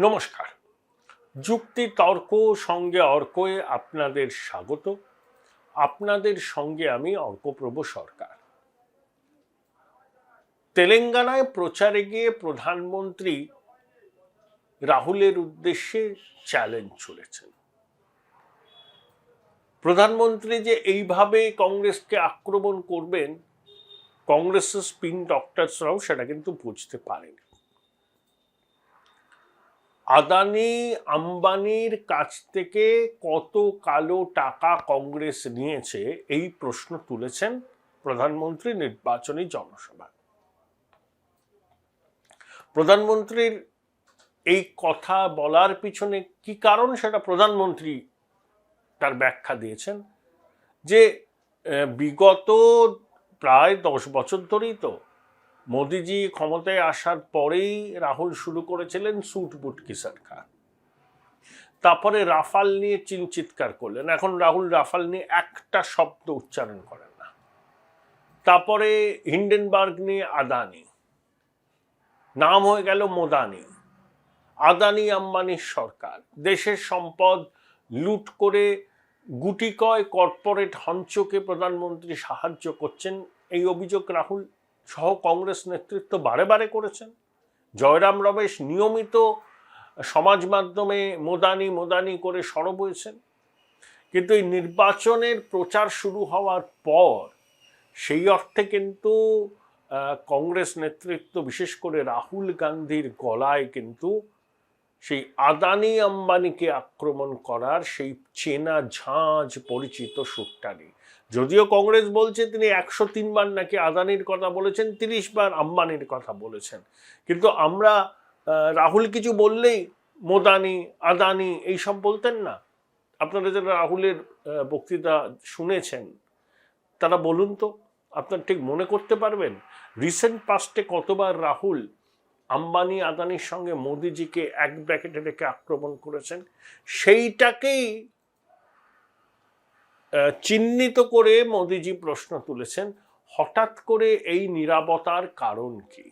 নমস্কার। যুক্তি তর্ক সঙ্গে অর্কয়ে আপনাদের স্বাগত। আপনাদের সঙ্গে আমি অর্কপ্রভ সরকার। তেলেঙ্গানায় প্রচারে গিয়ে প্রধানমন্ত্রী রাহুলের উদ্দেশ্যে চ্যালেঞ্জ ছুড়েছেন। প্রধানমন্ত্রী যে এইভাবে কংগ্রেসকে আক্রমণ করবেন, কংগ্রেসের স্পিন ডক্টরসরাও সেটা কিন্তু বুঝতে পারেনি। আদানি আম্বানির কাছ থেকে কত কালো টাকা কংগ্রেস নিয়েছে এই প্রশ্ন তুলেছেন প্রধানমন্ত্রী নির্বাচনী জনসভায়। প্রধানমন্ত্রীর এই কথা বলার পিছনে কি কারণ সেটা প্রধানমন্ত্রী তার ব্যাখ্যা দিয়েছেন যে বিগত প্রায় 10 বছর ধরেই তো মোদিজি ক্ষমতায় আসার পরেই রাহুল শুরু করেছিলেন সুট বুট কি সরকার। তারপরে রাফাল নিয়ে চিৎকার করলেন, এখন রাহুল রাফাল নিয়ে একটা শব্দ উচ্চারণ করেন না। তারপরে হিন্ডেনবার্গ নিয়ে আদানি, নাম হয়ে গেল মোদানি। আদানি আম্বানির সরকার দেশের সম্পদ লুট করে গুটিকয় কর্পোরেট হঞ্চকে প্রধানমন্ত্রী সাহায্য করছেন, এই অভিযোগ রাহুল সহ কংগ্রেস নেতৃত্ব বারে বারে করেছেন। জয়রাম রমেশ নিয়মিত সমাজ মাধ্যমে মোদানি মোদানি করে সরব হয়েছেন। কিন্তু এই নির্বাচনের প্রচার শুরু হওয়ার পর সেই অর্থে কিন্তু কংগ্রেস নেতৃত্ব, বিশেষ করে রাহুল গান্ধীর গলায় কিন্তু সেই আদানি আম্বানিকে আক্রমণ করার সেই চেনা ঝাঁঝ পরিচিত সুরটা নেই। যদিও কংগ্রেস বলছে তিনি 103 বার নাকি আদানির কথা বলেছেন, 30 বার আম্বানির কথা বলেছেন, কিন্তু আমরা রাহুল কিছু বললেই মোদানি আদানি এইসব বলতেন না। আপনারা যারা রাহুলের বক্তৃতা শুনেছেন তারা বলুন তো, আপনার ঠিক মনে করতে পারবেন রিসেন্ট পাস্টে কতবার রাহুল আম্বানি আদানির সঙ্গে মোদিজিকে এক ব্র্যাকেটে রেখে আক্রমণ করেছেন। সেইটাকেই চিহ্নিত করে মোদিজি প্রশ্ন তুলেছেন, হঠাৎ করে এই নীরবতার কারণ কি?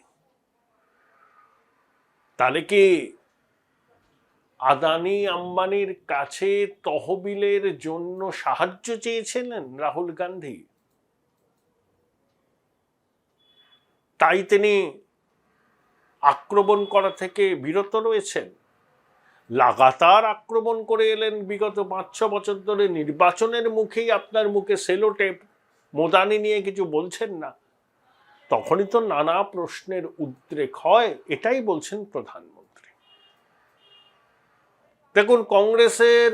তাহলে কি আদানি আম্বানির কাছে তহবিলের জন্য সাহায্য চেয়েছিলেন রাহুল গান্ধী, তাই তিনি আক্রমণ করা থেকে বিরত রয়েছেন? লাগাতার আক্রমণ করে এলেন বিগত 5-6 বছর ধরে, নির্বাচনের মুখেই আপনার মুখে সেলোটেপ, মোদানি নিয়ে কিছু বলছেন না, তখনই তো নানা প্রশ্নের উদ্রেক হয়। এটাই বলছেন প্রধানমন্ত্রী। দেখুন, কংগ্রেসের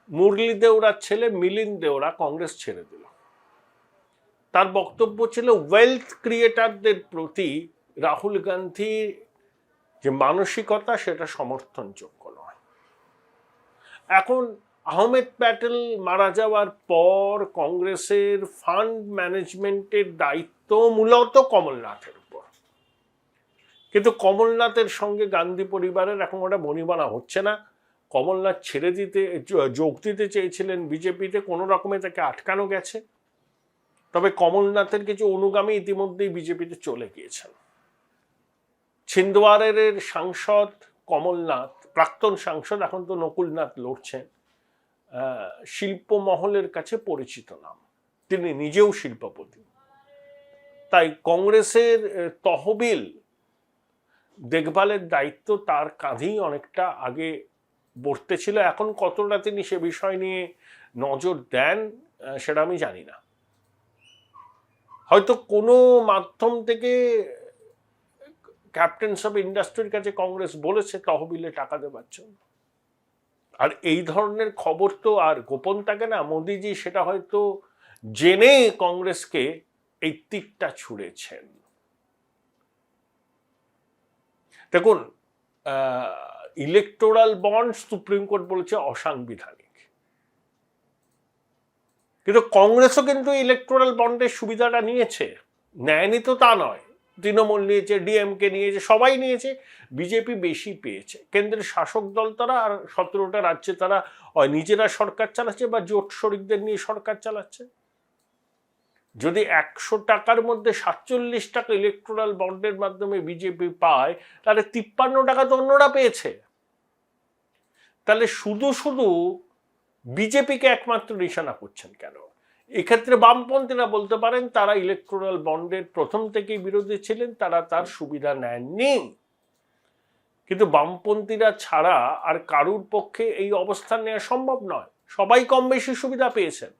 মুরলী দেওরার ছেলে মিলিন্দ দেওরা কংগ্রেস ছেড়ে দিল। তার বক্তব্য ছিল ওয়েলথ ক্রিয়েটারদের প্রতি রাহুল গান্ধী যে মানসিকতা সেটা সমর্থনযোগ্য নয়। এখন আহমেদ প্যাটেল মারা যাওয়ার পর কংগ্রেসের ফান্ড ম্যানেজমেন্টের দায়িত্ব মূলত কমলনাথের উপর, কিন্তু কমলনাথের সঙ্গে গান্ধী পরিবারের এখন ওটা বনিবনা হচ্ছে না। কমলনাথ ছেড়ে দিতে যোগ দিতে চেয়েছিলেন বিজেপিতে, কোনো রকমে তাকে আটকানো গেছে। তবে কমলনাথের কিছু অনুগামী ইতিমধ্যেই বিজেপিতে চলে গিয়েছেন। ছিন্দওয়ারের সাংসদ কমলনাথ, প্রাক্তন সাংসদ, এখন তো নকুলনাথ লড়ছেন, শিল্প মহলের কাছে পরিচিত নাম, তিনি নিজেও শিল্পপতি। তাই কংগ্রেসের তহবিল দেখভালের দায়িত্ব তার কাঁধেই অনেকটা আগে বর্তে ছিল। এখন কতটা তিনি সে বিষয় নিয়ে নজর দেন সেটা আমি জানি না। হয়তো কোনো মাধ্যম থেকে ক্যাপ্টেন্স অফ ইন্ডাস্ট্রির কাছে কংগ্রেস বলেছে তহবিলে টাকা দেওয়ার জন্য। আর এই ধরনের খবর তো আর গোপন থাকে না। মোদিজি সেটা হয়তো জেনে কংগ্রেসকে এই তীরটা ছুঁড়েছেন। দেখুন, ইলেকটোরাল বন্ড সুপ্রিম কোর্ট বলেছে অসাংবিধানিক, কিন্তু কংগ্রেসও কিন্তু ইলেকটোরাল বন্ডের সুবিধাটা নিয়েছে, নেয়নি তো তা নয়। তৃণমূল নিয়েছে, ডিএমকে নিয়েছে, সবাই নিয়েছে, বিজেপি বেশি পেয়েছে। কেন্দ্রের শাসক দল তারা, আর 17টা রাজ্যে তারা নিজেরা সরকার চালাচ্ছে বা জোট শরিকদের নিয়ে সরকার চালাচ্ছে। যদি 100 টাকার মধ্যে 47 টাকা ইলেকটোরাল বন্ডের মাধ্যমে বিজেপি পায়, তাহলে 53 টাকা তো অন্যরা পেয়েছে। তাহলে শুধু শুধু বিজেপিকে একমাত্র নিশানা করছেন কেন? এক্ষেত্রে বামপন্থীরা বলতে পারেন তারা ইলেকটোরাল বন্ডের প্রথম থেকেই বিরোধী ছিলেন, তারা তার সুবিধা নেননি। কিন্তু বামপন্থীরা ছাড়া আর কারুর পক্ষে এই অবস্থান নেওয়া সম্ভব নয়। সবাই কম বেশি সুবিধা পেয়েছেন।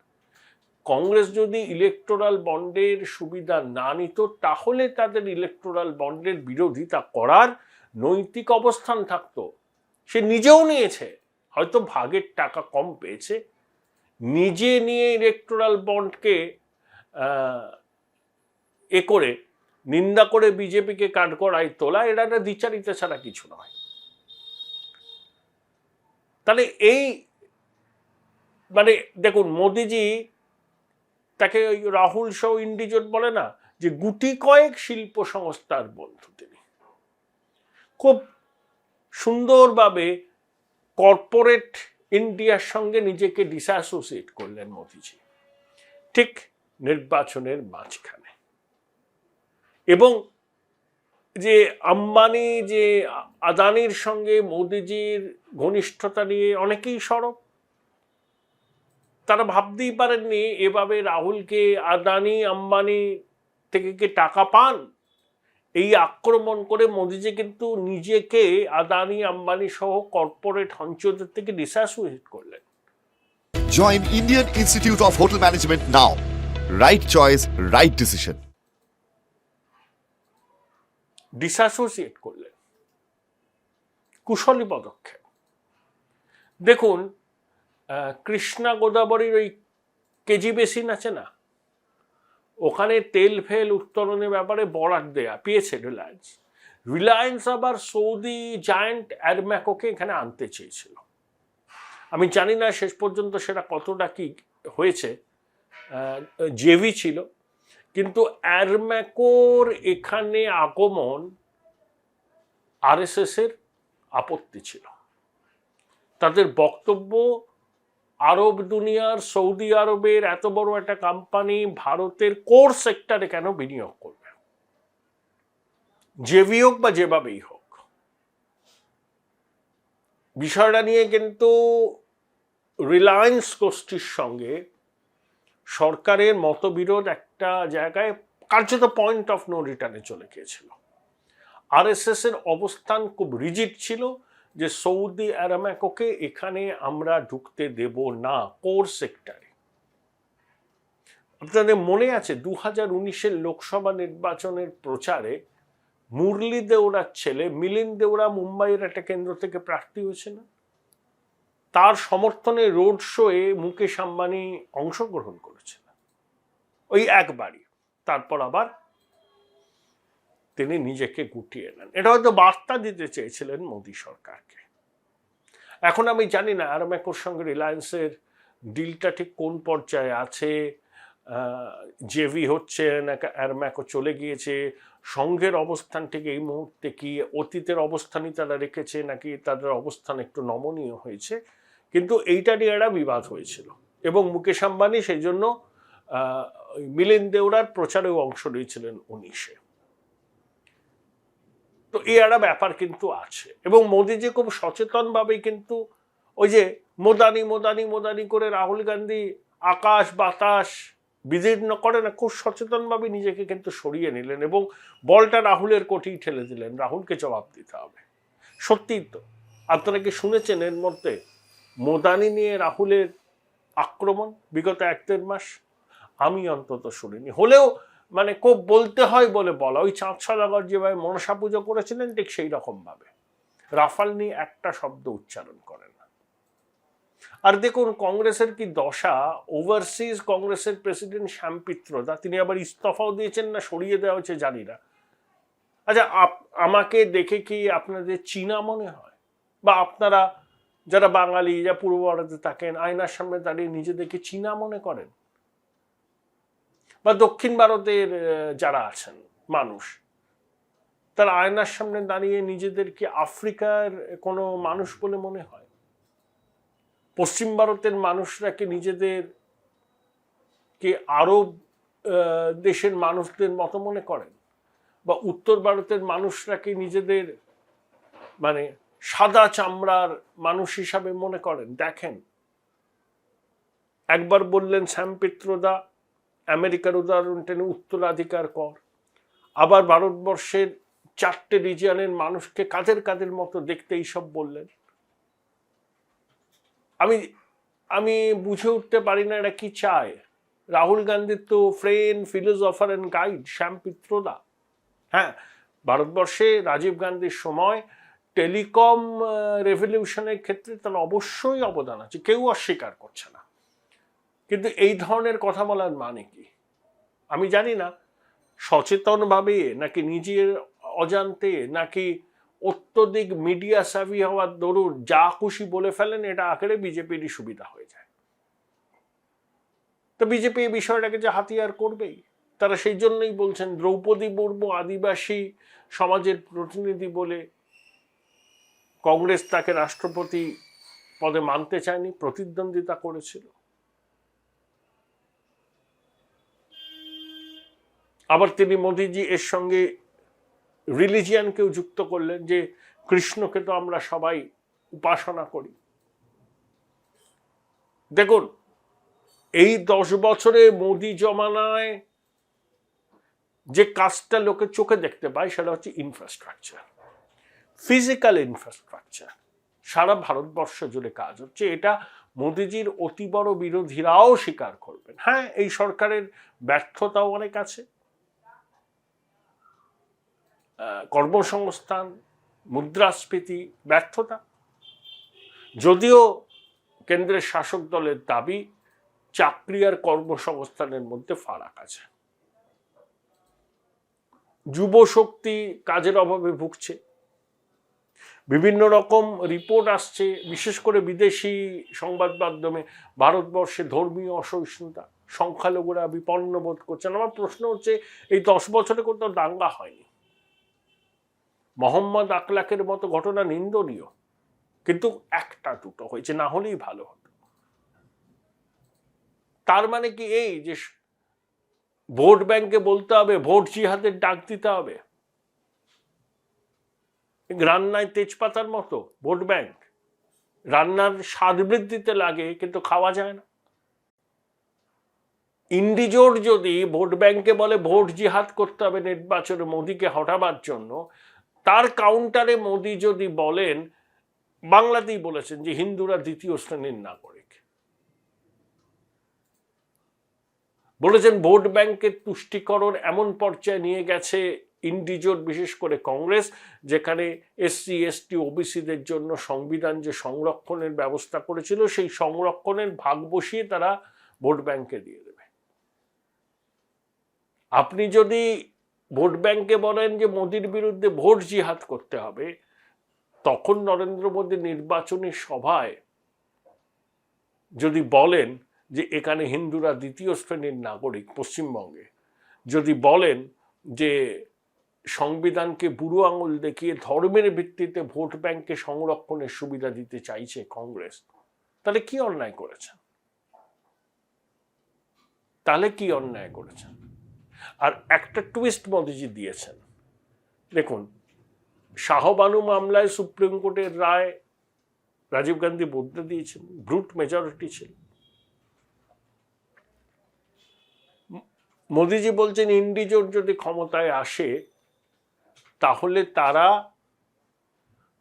কংগ্রেস যদি ইলেকটোরাল বন্ডের সুবিধা না নিত তাহলে তাদের ইলেকটোরাল বন্ডের বিরোধিতা করার নৈতিক অবস্থান থাকতো। সে নিজেও নিয়েছে, হয়তো ভাগের টাকা কম পেয়েছে, নিজে নিয়ে ইলেকটোরাল বন্ডকে করে নিন্দা করে বিজেপিকে কাঠগড়ায় তোলা, এটা একটা দ্বিচারিতা ছাড়া কিছু নয়। তাহলে এই মানে দেখুন, মোদিজি তাকে ওই রাহুল সহ ইন্ডিজোট বলে না, যে গুটি কয়েক শিল্প সংস্থার বন্ধু। তিনি খুব সুন্দরভাবে কর্পোরেট ইন্ডিয়ার সঙ্গে নিজেকে ডিসঅ্যাসোসিয়েট করলেন মোদিজি ঠিক নির্বাচনের মাঝখানে। এবং যে আম্বানি, যে আদানির সঙ্গে মোদিজির ঘনিষ্ঠতা নিয়ে অনেকেই সরব। তারা ভাবতেই পারেননি এভাবে রাহুলকে আদানি আম্বানি থেকে কি টাকা পান। এই আক্রমণ করে মোদিজি কিন্তু নিজেকে আদানি আম্বানি সহ কর্পোরেট হঞ্চদের থেকে ডিসঅ্যাসোসিয়েট করলেন। Join Indian Institute of Hotel Management now. Right choice, right decision. ডিসঅ্যাসোসিয়েট করলেন, কুশলী পদক্ষেপ। দেখুন, কৃষ্ণা গোদাবরীর ওই কেজি বেসিন আছে না, ওখানে তেল ফেল উত্তোলনের ব্যাপারে বরাদ পেয়েছে রিলায়েন্স আবার সৌদি জায়ান্ট অ্যারম্যাকোকে এখানে আনতে চেয়েছিল। আমি জানি না শেষ পর্যন্ত সেটা কতটা কি হয়েছে, জেভি ছিল, কিন্তু অ্যারম্যাকোর এখানে আগমন আরএসএস এর আপত্তি ছিল। তাদের বক্তব্য, আরব দুনিয়ার, সৌদি আরবের এত বড় একটা কোম্পানি ভারতের কোর সেক্টরে কেন বিনিয়োগ করবে, জেভি হোক বা যেভাবেই হোক। বিষয়টা নিয়ে কিন্তু রিলায়েন্স গোষ্ঠীর সঙ্গে সরকারের মতবিরোধ একটা জায়গায় কার্যত পয়েন্ট অফ নো রিটার্নে চলে গিয়েছিল। আরএসএস এর অবস্থান খুব রিজিড ছিল যে সৌদি আরামকোকে এখানে আমরা ঢুকতে দেব না কোর সেক্টরে। আপনাদের মনে আছে 2019-এর লোকসভা নির্বাচনের প্রচারে মুরলী দেওরার ছেলে মিলিন্দ দেওরা মুম্বাইয়ের একটা কেন্দ্র থেকে প্রার্থী হয়েছে না, তার সমর্থনে রোড শোয়ে মুকেশ আম্বানি অংশগ্রহণ করেছেন ওই একবারই। তারপর আবার তিনি নিজেকে গুটিয়ে নেন। এটা হয়তো বার্তা দিতে চেয়েছিলেন মোদী সরকারকে। এখন আমি জানি না আরামকোর সঙ্গে রিলায়েন্সের ডিলটা ঠিক কোন পর্যায়ে আছে, জেভি হচ্ছে না আরামকো চলে গিয়েছে, সংঘের অবস্থান ঠিক এই মুহূর্তে কি, অতীতের অবস্থানই তারা রেখেছে নাকি তাদের অবস্থান একটু নমনীয় হয়েছে, কিন্তু এইটা নিয়ে একটা বিবাদ হয়েছিল এবং মুকেশ আম্বানি সেই জন্য মিলিন্দ দেওরার প্রচারেও অংশ নিয়েছিলেন 19-এ। তো এই একটা ব্যাপার কিন্তু আছে এবং মোদিজি খুব সচেতনভাবেই কিন্তু ওই যে মোদানি মোদানি মোদানি করে রাহুল গান্ধী আকাশ বাতাস বিদীর্ণ করে না, খুব সচেতনভাবে নিজেকে কিন্তু সরিয়ে নিলেন এবং বলটা রাহুলের কোটেই ঠেলে দিলেন, রাহুলকে জবাব দিতে হবে। সত্যিই তো আপনারা কি শুনেছেন এর মধ্যে মোদানি নিয়ে রাহুলের আক্রমণ বিগত 1-1.5 মাস? আমি অন্তত শুনিনি। হলেও মানে খুব বলতে হয় বলে বলা, ওই চাঁদ সদাগর যেভাবে মনসা পুজো করেছিলেন ঠিক সেই রকম ভাবে রাফাল নিয়ে একটা শব্দ উচ্চারণ করেন না। আর দেখুন কংগ্রেসের কি দশা, ওভারসিজ কংগ্রেসের প্রেসিডেন্ট শ্যাম পিত্রদা, তিনি আবার ইস্তফাও দিয়েছেন না সরিয়ে দেওয়া হয়েছে জানি না। আচ্ছা, আমাকে দেখে কি আপনাদের চীনা মনে হয়? বা আপনারা যারা বাঙালি, যা পূর্ব ভারতে থাকেন, আয়নার সামনে দাঁড়িয়ে নিজেদেরকে চীনা মনে করেন? বা দক্ষিণ ভারতের যারা আছেন মানুষ, তারা আয়নার সামনে দাঁড়িয়ে নিজেদেরকে আফ্রিকার কোনো মানুষ বলে মনে হয়? পশ্চিম ভারতের মানুষরা কি নিজেদেরকে আরব দেশের মানুষদের মতো মনে করেন? বা উত্তর ভারতের মানুষরা কি নিজেদের মানে সাদা চামড়ার মানুষ হিসাবে মনে করেন? দেখেন, একবার বললেন শ্যাম পিত্রদা আমেরিকার উদাহরণ টেনে উত্তরাধিকার কর, আবার ভারতবর্ষের 4টে রিজিয়নের মানুষকে কাদের কাদের মতো দেখতে এইসব বললেন। আমি আমি বুঝে উঠতে পারি না এরা কি চায়। রাহুল গান্ধীর তো ফ্রেন্ড, ফিলোসফার অ্যান্ড গাইড শ্যাম পিত্রদা। হ্যাঁ, ভারতবর্ষে রাজীব গান্ধীর সময় টেলিকম রেভলিউশনের ক্ষেত্রে তার অবশ্যই অবদান আছে, কেউ অস্বীকার করছে না, কিন্তু এই ধরনের কথা বলার মানে কি? আমি জানি না সচেতনভাবে নাকি নিজের অজান্তে নাকি অত্যধিক মিডিয়া সাভি হওয়ার দরুন যা খুশি বলে ফেলেন, এটা আকারে বিজেপিরই সুবিধা হয়ে যায়। তো বিজেপি এই বিষয়টাকে যে হাতিয়ার করবেই, তারা সেই জন্যই বলছেন দ্রৌপদী মুর্মু আদিবাসী সমাজের প্রতিনিধি বলে কংগ্রেস তাকে রাষ্ট্রপতি পদে মানতে চায়নি, প্রতিদ্বন্দ্বিতা করেছিল। আবার তিনি মোদিজি এর সঙ্গে রিলিজিয়ানকেও যুক্ত করলেন, যে কৃষ্ণকে তো আমরা সবাই উপাসনা করি। দেখুন, এই 10 বছরে মোদি জমানায় যে কাজটা লোকে চোখে দেখতে পায় সেটা হচ্ছে ইনফ্রাস্ট্রাকচার, ফিজিক্যাল ইনফ্রাস্ট্রাকচার। সারা ভারতবর্ষ জুড়ে কাজ হচ্ছে, এটা মোদিজির অতি বড় বিরোধীরাও স্বীকার করবেন। হ্যাঁ, এই সরকারের ব্যর্থতাও অনেক আছে, কর্মসংস্থান, মুদ্রাস্ফীতি, ব্যর্থতা। যদিও কেন্দ্রের শাসক দলের দাবি চাকরি আর কর্মসংস্থানের মধ্যে ফারাক আছে। যুব শক্তি কাজের অভাবে ভুগছে, বিভিন্ন রকম রিপোর্ট আসছে, বিশেষ করে বিদেশি সংবাদ মাধ্যমে ভারতবর্ষে ধর্মীয় অসহিষ্ণুতা, সংখ্যালঘুরা বিপন্ন বোধ করছেন। আমার প্রশ্ন হচ্ছে, এই 10 বছরে কোথাও দাঙ্গা হয়নি। মোহাম্মদ আকলাকের মতো ঘটনা নিন্দনীয়, কিন্তু একটা দুটো হয়েছে, না হলেই ভালো হতো। তার মানে কি এই যে ভোট ব্যাংকে বলতে হবে ভোট জিহাদের ডাক দিতে হবে? রান্নায় তেজপাতার মতো ভোট ব্যাংক, রান্নার স্বাদ বৃদ্ধিতে লাগে কিন্তু খাওয়া যায় না। ইন্ডিজোর যদি ভোট ব্যাংকে বলে ভোট জিহাদ করতে হবে নির্বাচনে মোদিকে হটাবার জন্য, তার কাউন্টারে মোদি যদি বলেন, বাংলাতেই বলেছেন যে হিন্দুরা দ্বিতীয় শ্রেণীর নাগরিক, বলেছেন ভোট ব্যাংকের তুষ্টিকরণ এমন পর্যায়ে নিয়ে গেছে ইন্ডিজোট, বিশেষ করে কংগ্রেস, যেখানে এসসি এসটি ওবিসিদের জন্য সংবিধান যে সংরক্ষণের ব্যবস্থা করেছিল, সেই সংরক্ষণের ভাগ বসিয়ে তারা ভোট ব্যাংকে দিয়ে দেবে। আপনি যদি ভোট ব্যাংকে বলেন যে মোদির বিরুদ্ধে ভোট জিহাদ করতে হবে, তখন নরেন্দ্র মোদী নির্বাচনী সভায় যদি বলেন যে এখানে হিন্দুরা দ্বিতীয় শ্রেণীর নাগরিক, পশ্চিমবঙ্গে যদি বলেন যে সংবিধানকে বুড়ো আঙুল দেখিয়ে ধর্মের ভিত্তিতে ভোট ব্যাংকে সংরক্ষণের সুবিধা দিতে চাইছে কংগ্রেস, তাহলে কি অন্যায় করেছেন? আর একটা টুইস্ট মোদিজি দিয়েছেন। দেখুন, শাহবানু মামলায় সুপ্রিম কোর্টের রায় রাজীব গান্ধী বদলে দিয়েছেন, ব্রুট মেজরিটি ছিল। মোদিজি বলছেন ইন্ডিজোট যদি ক্ষমতায় আসে, তাহলে তারা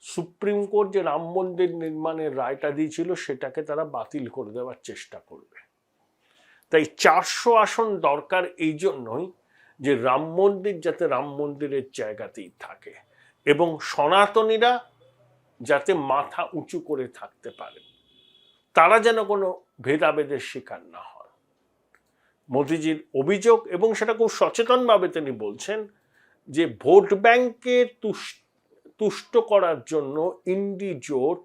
সুপ্রিম কোর্ট যে রাম মন্দির নির্মাণের রায়টা দিয়েছিল সেটাকে তারা বাতিল করে দেওয়ার চেষ্টা করবে। তাই 400 আসন দরকার এই জন্যই যে রাম মন্দির যাতে রাম মন্দিরের জায়গাতেই থাকে এবং সনাতনীরা যাতে মাথা উঁচু করে থাকতে পারে, তারা যেন কোনো ভেদাভেদের শিকার না হয়। মোদিজির অভিযোগ, এবং সেটা খুব সচেতনভাবে তিনি বলছেন, যে ভোট ব্যাংকে তুষ্ট করার জন্য ইন্ডিজোট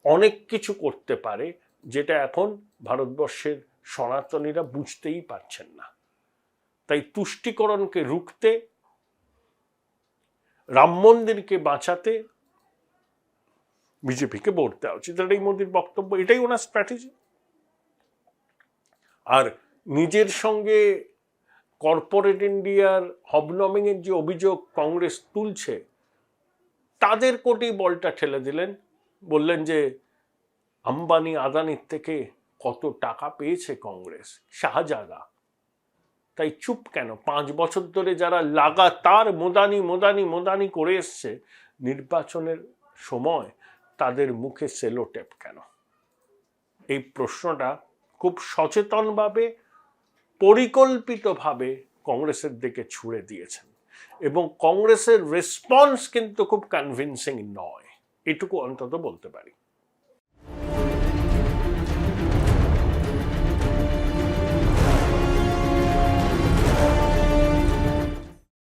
অনেক কিছু করতে পারে, যেটা এখন ভারতবর্ষের সনাতনীরা বুঝতেই পারছেন না। তাই তুষ্টিকরণকে রুখতে, রাম মন্দিরকে বাঁচাতে বিজেপিকে ভোট দেওয়া উচিত। এটাই মোদির বক্তব্য, এটাই ওনার স্ট্র্যাটেজি। আর নিজের সঙ্গে কর্পোরেট ইন্ডিয়ার হবনমিং এর যে অভিযোগ কংগ্রেস তুলছে, তাদের কোটেই বলটা ঠেলে দিলেন, বললেন যে আম্বানি আদানির থেকে কত টাকা পেয়েছে কংগ্রেস, শাহজাদা, তাই চুপ কেন? 5 বছর ধরে যারা লাগাতার মোদানি মোদানি মোদানি করে এসছে, নির্বাচনের সময় তাদের মুখে সেলোটেপ কেন? এই প্রশ্নটা খুব সচেতনভাবে, পরিকল্পিতভাবে কংগ্রেসের দিকে ছুড়ে দিয়েছেন, এবং কংগ্রেসের রেসপন্স কিন্তু খুব কনভিন্সিং নয়, এটুকু অন্তত বলতে পারি।